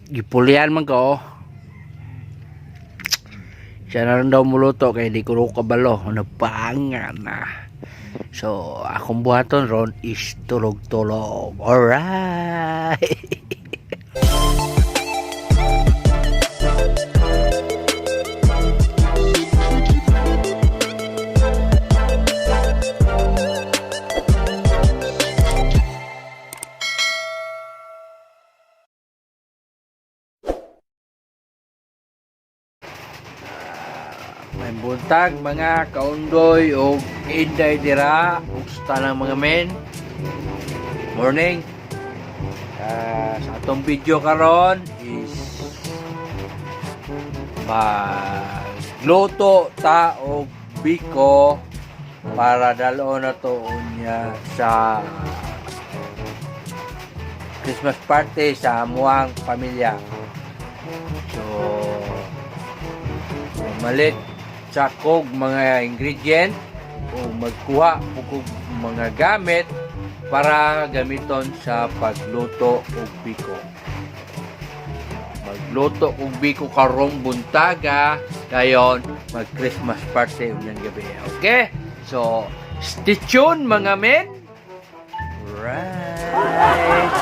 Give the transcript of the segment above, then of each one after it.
gipulian man ko. Siya na rin daw muluto kaya di ko rin kabalo. Napangan na. So, akong buhaton ron is tulog-tulog. Alright! May buntag mga kaundoy o inday dira usta ng mga men. Morning. Sa atong video karon is magluto ta og biko para dalon na to unya sa Christmas party sa amuang pamilya. So malit sa kog mga ingredient o magkuha og mga gamit para gamiton sa pagluto og biko. Magluto og biko karong buntaga dayon mag Christmas party ulang gabi. Okay? So, stay tuned mga men. Right.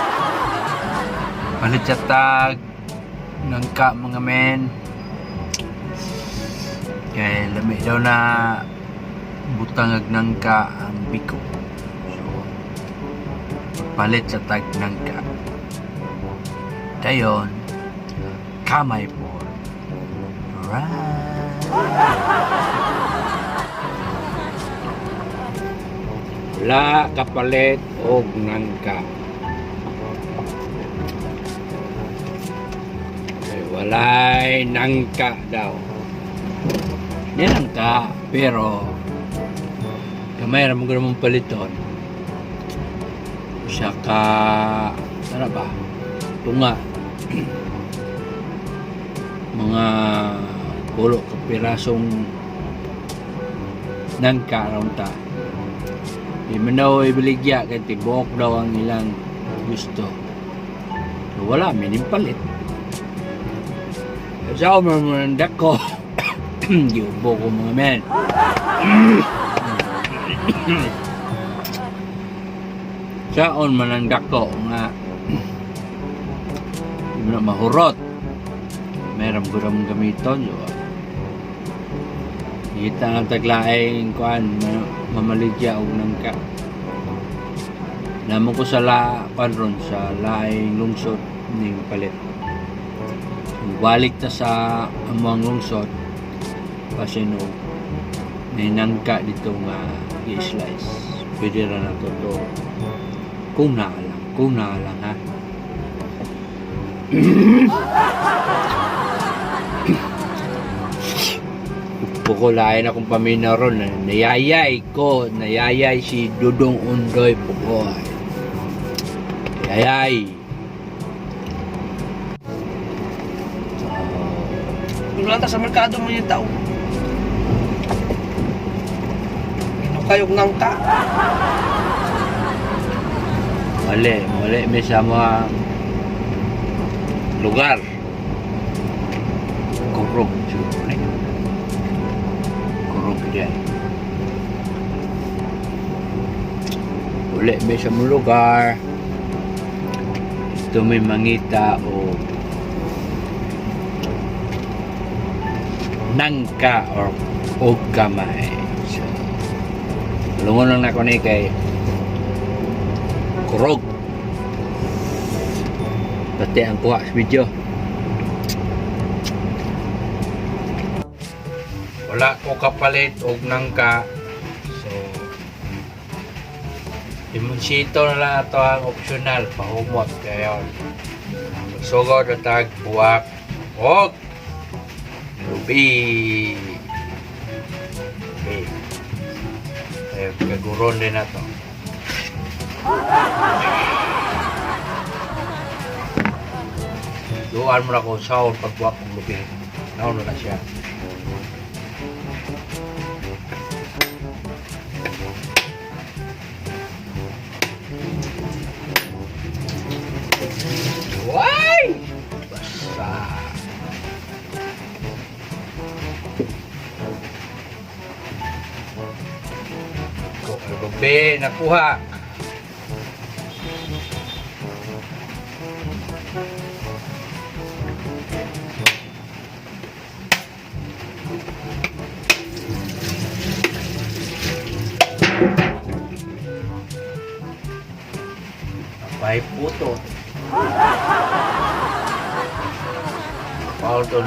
Palit sa tag nangka mga men. Kaya lami daw na butangag nangka ang biko. So, palit sa tag nangka. Dayon, kamay po. Right. Wala kapalit og nangka. Walay nangka daw. Yan ka, pero kamay ramon ko naman paliton. Saka, ano ba? Tunga. Mga pulo kapirasong nangka raw ta. Di man daw ibiligya kaya tibok daw ang ilang gusto. So, wala, minimpalit. Sa umamandak ko. Giubo ko mga men. Saon manandak ko nga hindi na mahurot. Meron ko ramang gamiton. Kita ang taglaing kuan mamaligya o nangka. Namo ko sa ron sa laing lungsod ning palit. Balik ta sa among lungsod kasi no may nangka dito nga i-slice. Pwede ra na to kung naalang ha. Pukulain akong pamina ron. Nayayay si Dudong Undoy Pukoy. Nayayay. Lang ta sa merkado mo yung tao. Ino kayong nangka. Mali may sa mga lugar. Kurog dyan. Mali may sa mga lugar. Ito may mangita o nangka or og kamay. So, lungon lang na ko ni kay kurog. Pati ang kuha sa video. Wala ko kapalit og nangka. So, imonsito na lang ito ang optional. Pahumot kayo. Magsugaw na tag buwak og lubi. Okay. Kaya kaguron din na to. Doon mo na kung saan pagbuwak ng lubi. Naon na siya. sa Ruby, nakuha. Apay puto. Paulton.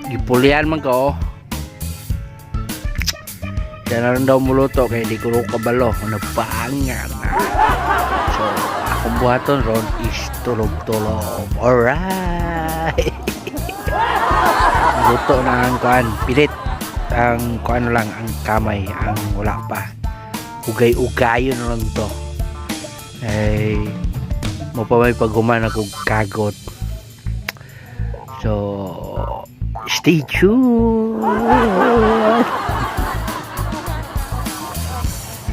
Gipulian man ko. Yan na rin daw muluto kaya di ko kabalo. Nagpaangan na. So, akong buhaton ron is tulog-tulog. Alright. Luto na ang kuan. Pilit. Ang kuan lang, ang kamay. Ang wala pa. Ugay-ugayon na lang to. Ay, mo pa may paguman ako kagot. So, stay tuned.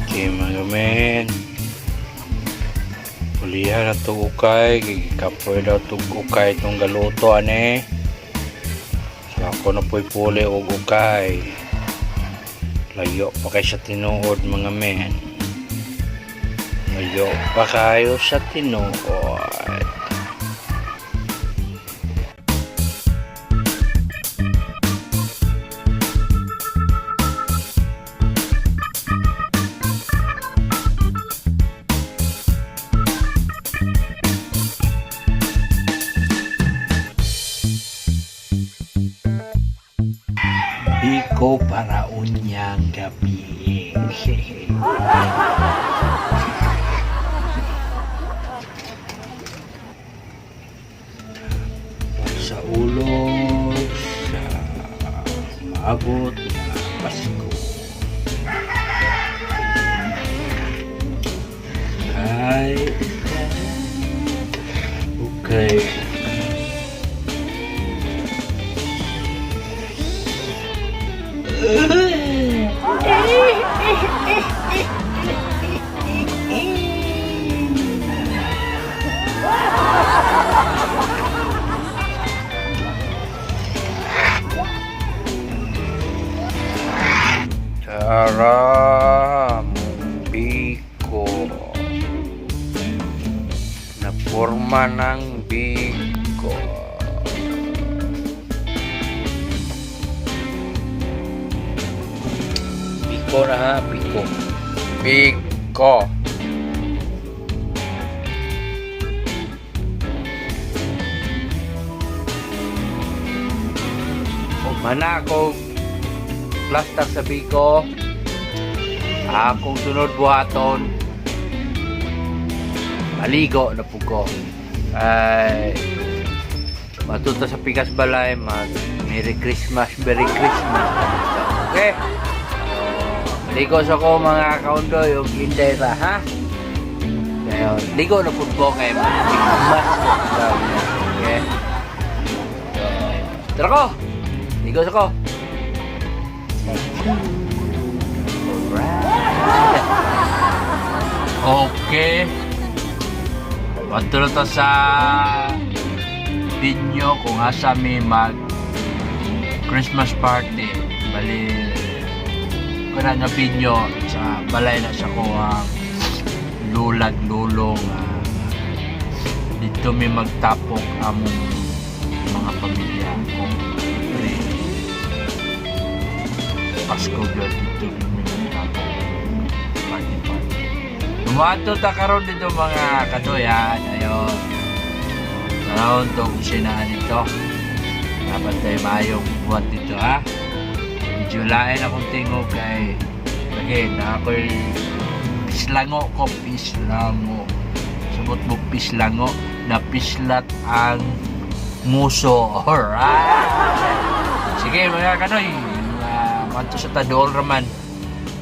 Okay mga men, pulihan na ito ukay, kapoy daw ito ukay itong galuto ane. So ako na po'y puli o ukay, layo pa kayo sa tinuod mga men, layo pa kayo sa tinuod. Biko para unyang gabi. Sa ulo, sa maabot na Pasko. Okay. Cara biko na forma ng biko. Biko na ha, biko. Biko. Mana ako plaster sa biko. Akong sunod buhaton. Maligo na po ko. Ay matuto sa pikas balay. Merry Christmas. Okay. Ligo sa ko mga kaundo yung inday ra ha. Ngayon, ligo na po ko kay mas. Okay. Tara ko. Ligo sa ko. Alright. Okay. Patuloy to sa binyo kung asa mi mag Christmas party. Bali kuna nga binyo sa balay na sa ko lulag lulong dito mi magtapok among mga pamilya kung pre Pasko gyud dito mi magtapok party. Dumato ta karon dito mga kadoyan. Ayon. Karon to kusinaan dito. Dapat tayo mayong buwan dito ha. Medyo lain akong tingog kay again ako'y pislango. Sabot mo pislango na pislat ang muso. Alright. Sige mga kanoy. Manto sa tadol raman.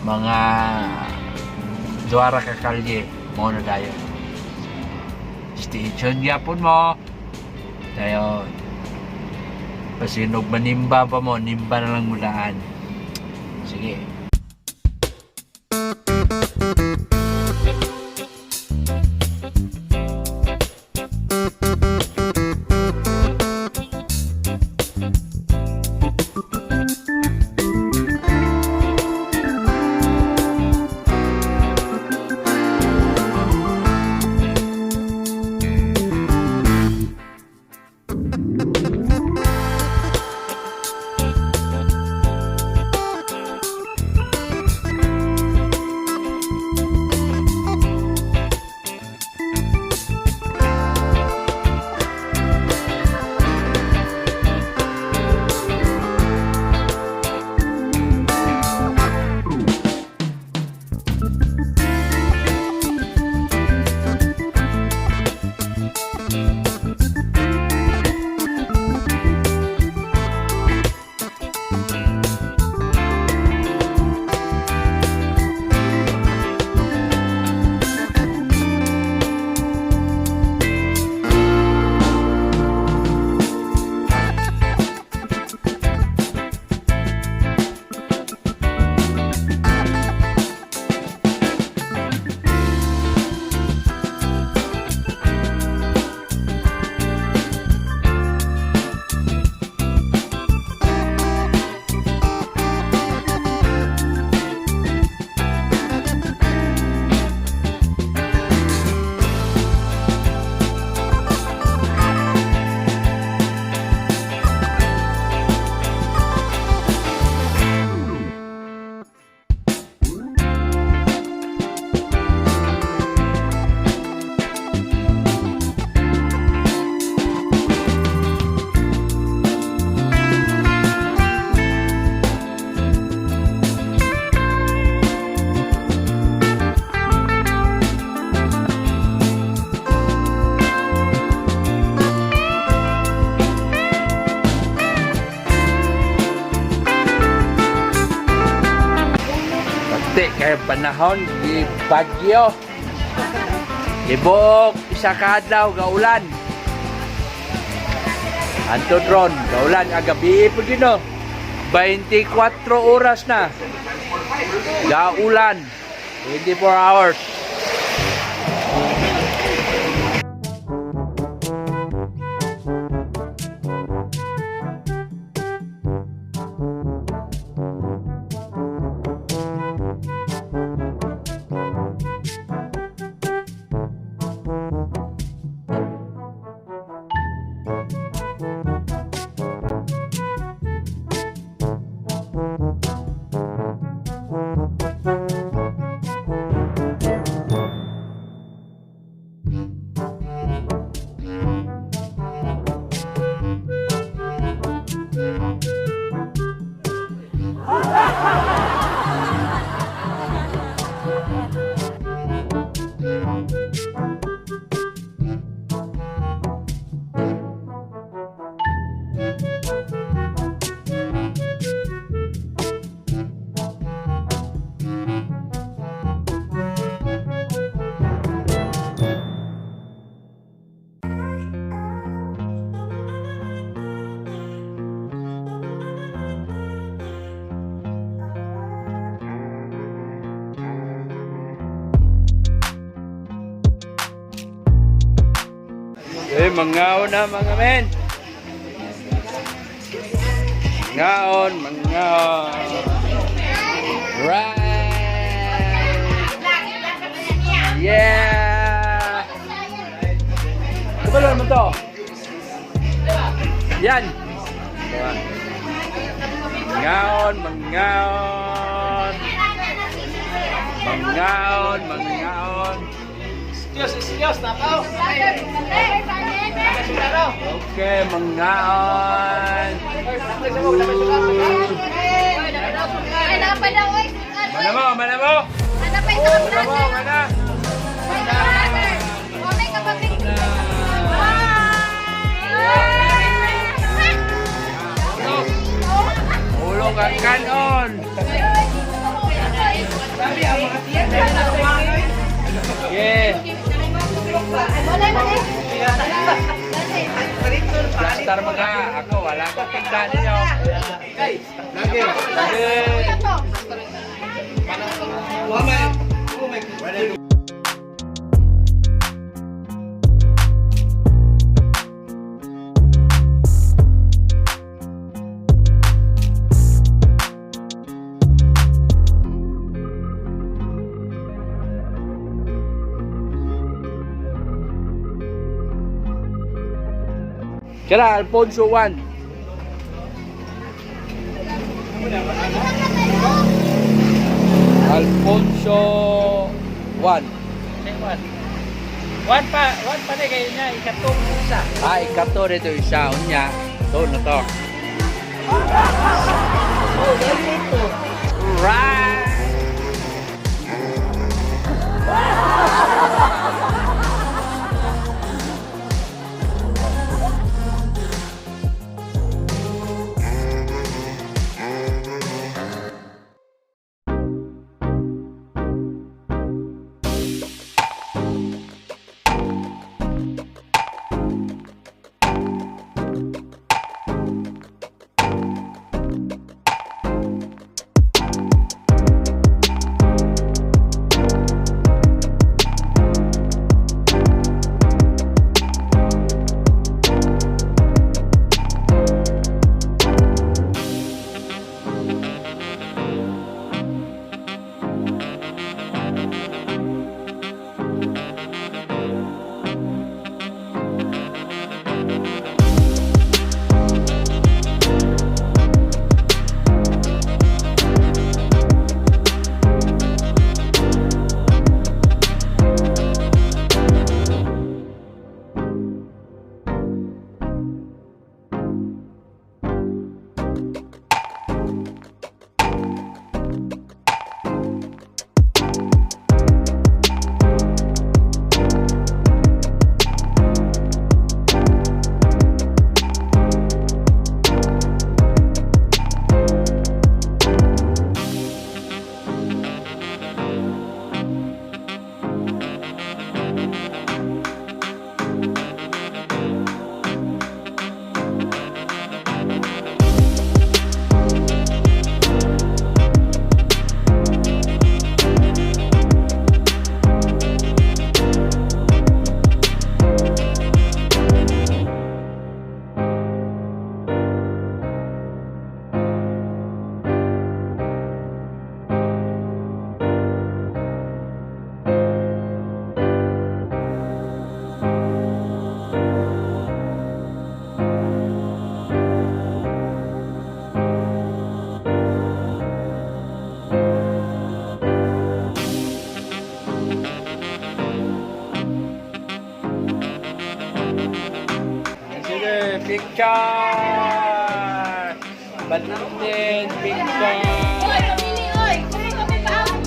Mga duara ka kalye mo na dayo. Stay tuned yapon mo. Dayo. Pasinog manimba pa mo, nimba na lang mulaan. Sige. Kaya panahon di bagyo. Ibok isa ka adlaw gaulan. Anto drone gaulan agabi pud gino. 24 oras na. Gaulan 24 hours. Mangaon na mga men. Mangaon. Right. Yeah. Kabalo naman to. Yan. Mangaon. Excuse, tapaw. Okay, mangaon. Ay, napay daw, oy. Mana mo? Napay daw, brother. Mana? Brother. O, may kapatid. Ulong ang kanon. Yeah. Blaster mga ako, wala akong tingda ninyo. Lagi. Kira Alfonso 1. Alfonso 1. Wan pa na kayo niya, ikatong isa. Ikato dito isa unya. To na to. Right. Picture! Balutin, picture! Oy, pamili, oy. Kung kami pa ang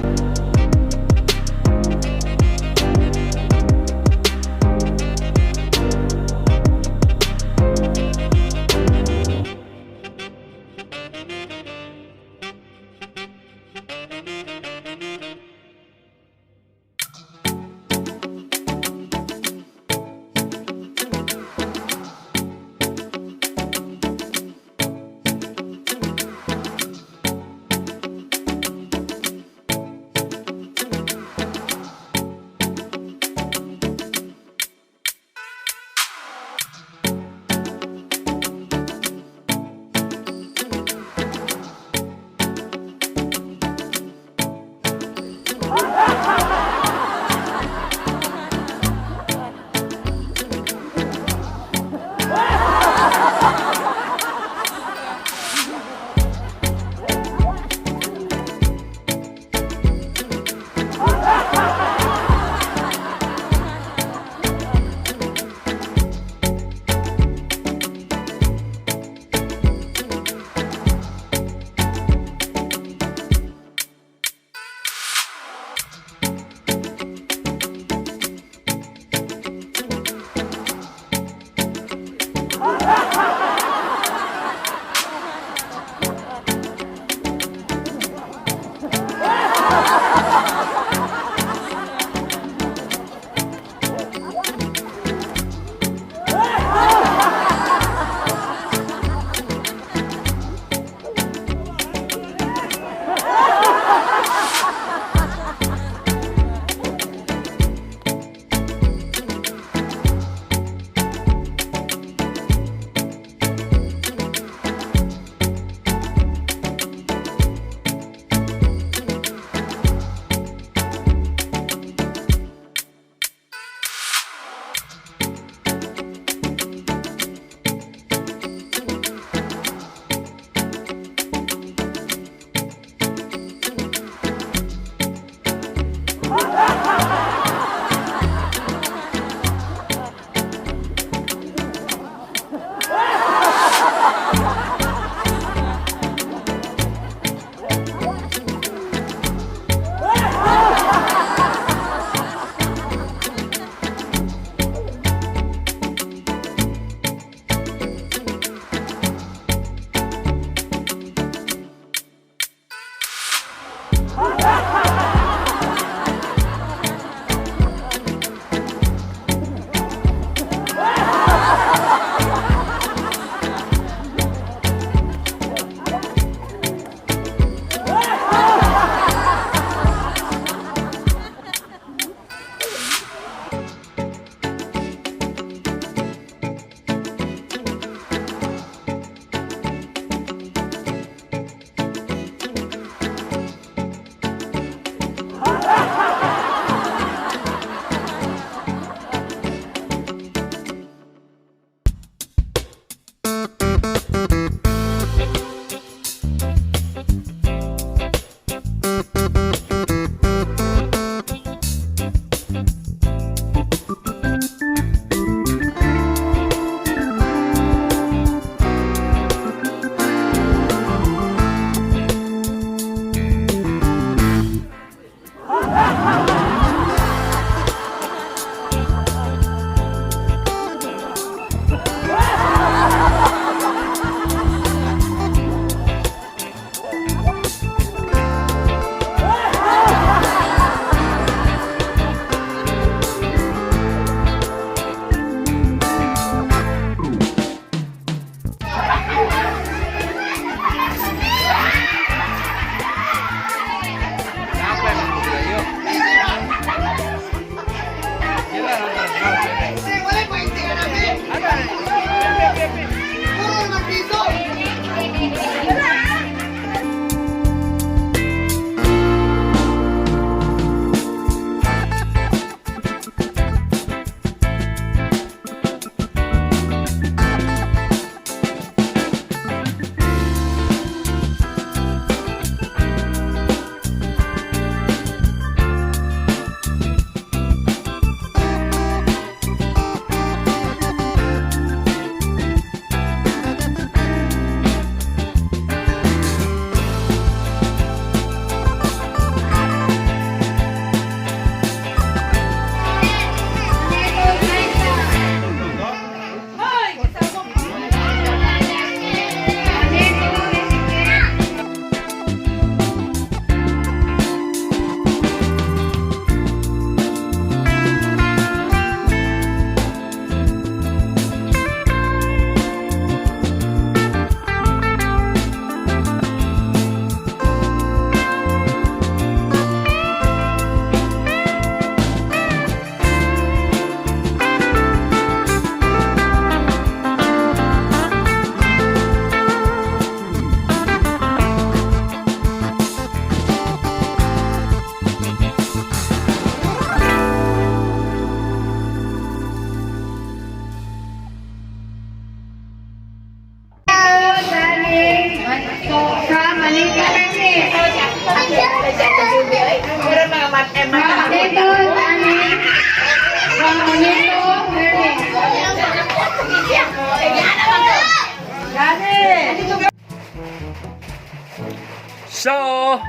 So,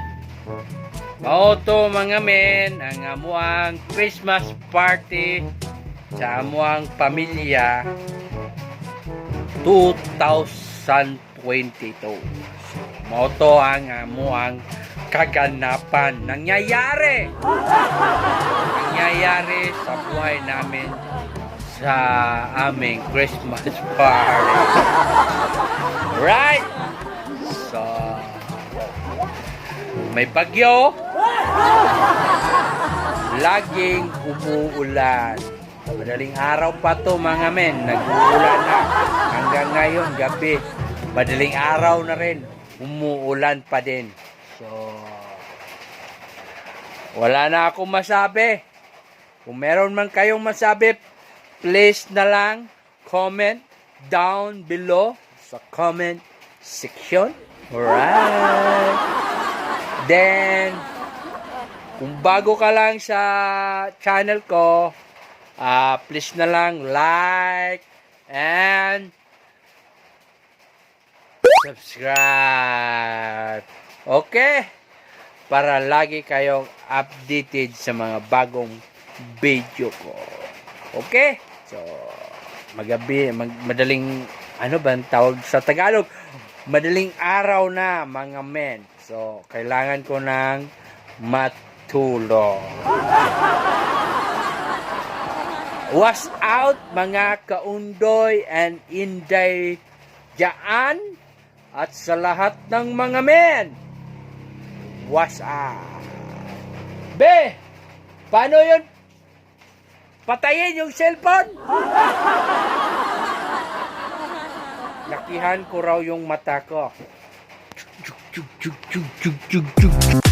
mao to mga men ang amuang Christmas party sa amuang pamilya 2022. So, mao to ang amuang kaganapan nangyayari sa buhay namin sa aming Christmas party. Right? So, may bagyo, laging umuulan. Madaling araw pa to mga men, nag-uulan na. Hanggang ngayon, gabi, madaling araw na rin, umuulan pa din. So, wala na akong masabi. Kung meron man kayong masabi, please na lang comment down below sa comment section. Alright. Then, kung bago ka lang sa channel ko, please na lang like and subscribe. Okay? Para lagi kayong updated sa mga bagong video ko. Okay? So, madaling, ano ba ang tawag sa Tagalog? Madaling araw na, mga men. So, kailangan ko ng matulog. Was out, mga kaundoy and inday dyan at sa lahat ng mga men. Was out. Be, paano yun? Patayin yung cellphone? Lakihan ko raw yung mata ko. Chuk, chuk, chuk, chuk, chuk, chuk, chuk.